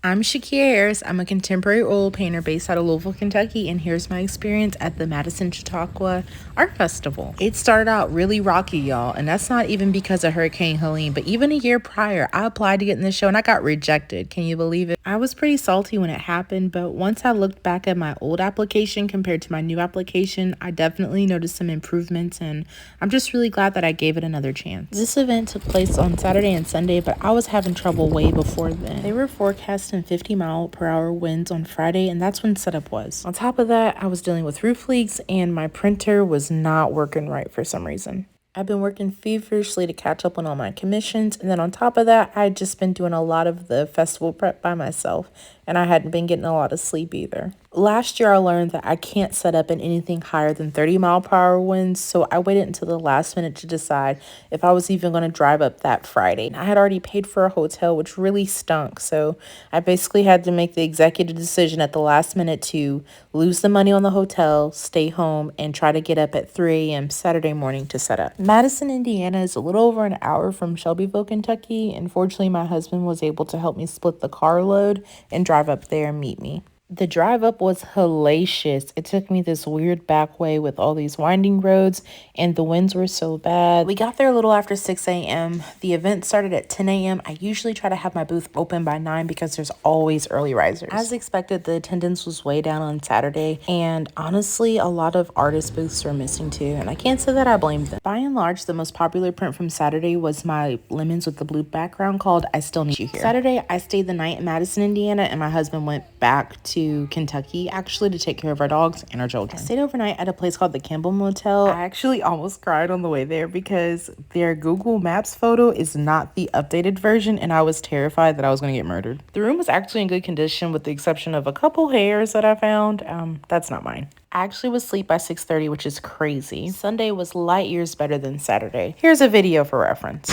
I'm Shakia Harris. I'm a contemporary oil painter based out of Louisville, Kentucky, and here's my experience at the Madison Chautauqua Art Festival. It started out really rocky, y'all, and that's not even because of Hurricane Helene, but even a year prior, I applied to get in the show and I got rejected. Can you believe it? I was pretty salty when it happened, but once I looked back at my old application compared to my new application, I definitely noticed some improvements, and I'm just really glad that I gave it another chance. This event took place on Saturday and Sunday, but I was having trouble way before then. They were forecasting 50-mile-per-hour winds on Friday, and that's when setup was. On top of that, I was dealing with roof leaks, and my printer was not working right for some reason. I've been working feverishly to catch up on all my commissions, and then on top of that, I'd just been doing a lot of the festival prep by myself, and I hadn't been getting a lot of sleep either. Last year, I learned that I can't set up in anything higher than 30-mile-per-hour winds, so I waited until the last minute to decide if I was even going to drive up that Friday. I had already paid for a hotel, which really stunk, so I basically had to make the executive decision at the last minute to lose the money on the hotel, stay home, and try to get up at 3 a.m. Saturday morning to set up. Madison, Indiana is a little over an hour from Shelbyville, Kentucky, and fortunately my husband was able to help me split the car load and drive up there and meet me. The drive up was hellacious. It took me this weird back way with all these winding roads, and the winds were so bad. We got there a little after 6 a.m. The event started at 10 a.m. I usually try to have my booth open by 9 because there's always early risers. As expected, the attendance was way down on Saturday, and honestly, a lot of artist booths were missing too, and I can't say that I blame them. By and large, the most popular print from Saturday was my lemons with the blue background called I Still Need You Here. Saturday, I stayed the night in Madison, Indiana, and my husband went back to Kentucky actually to take care of our dogs and our children. I stayed overnight at a place called the Campbell Motel. I actually almost cried on the way there because their Google Maps photo is not the updated version, and I was terrified that I was going to get murdered. The room was actually in good condition with the exception of a couple hairs that I found. That's not mine. I actually was asleep by 6:30, which is crazy. Sunday was light years better than Saturday. Here's a video for reference.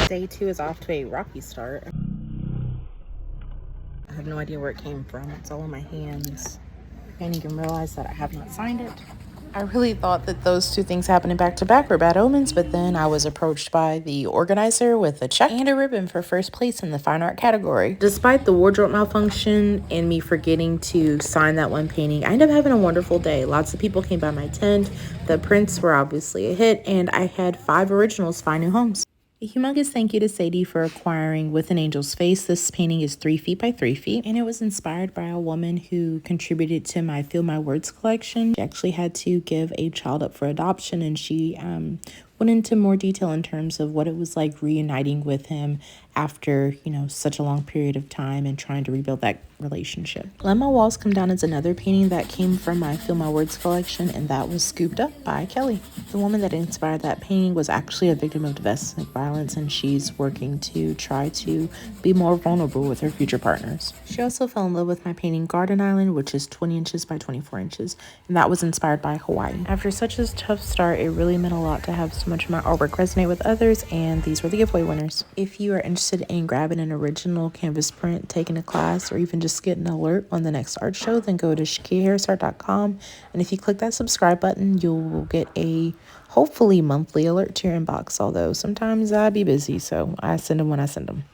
Day 2 is off to a rocky start. I have no idea where it came from. It's all in my hands. I can't even realize that I have not signed it. I really thought that those two things happening back to back were bad omens, but then I was approached by the organizer with a check and a ribbon for first place in the fine art category. Despite the wardrobe malfunction and me forgetting to sign that one painting, I ended up having a wonderful day. Lots of people came by my tent. The prints were obviously a hit, and I had 5 originals find new homes. A humongous thank you to Sadie for acquiring With an Angel's Face. This painting is 3 feet by 3 feet, and it was inspired by a woman who contributed to my Feel My Words collection. She actually had to give a child up for adoption, and she went into more detail in terms of what it was like reuniting with him after, such a long period of time and trying to rebuild that relationship. Let My Walls Come Down is another painting that came from my Feel My Words collection, and that was scooped up by Kelly. The woman that inspired that painting was actually a victim of domestic violence, and she's working to try to be more vulnerable with her future partners. She also fell in love with my painting Garden Island, which is 20 inches by 24 inches, and that was inspired by Hawaii. After such a tough start, it really meant a lot to have so much of my artwork resonate with others, and these were the giveaway winners. If you are interested in grabbing an original canvas print, taking a class, or even just getting an alert on the next art show, then go to shakiaharrisart.com, and if you click that subscribe button, you will get a hopefully monthly alert to your inbox, although sometimes I'll be busy, so I send them when I send them.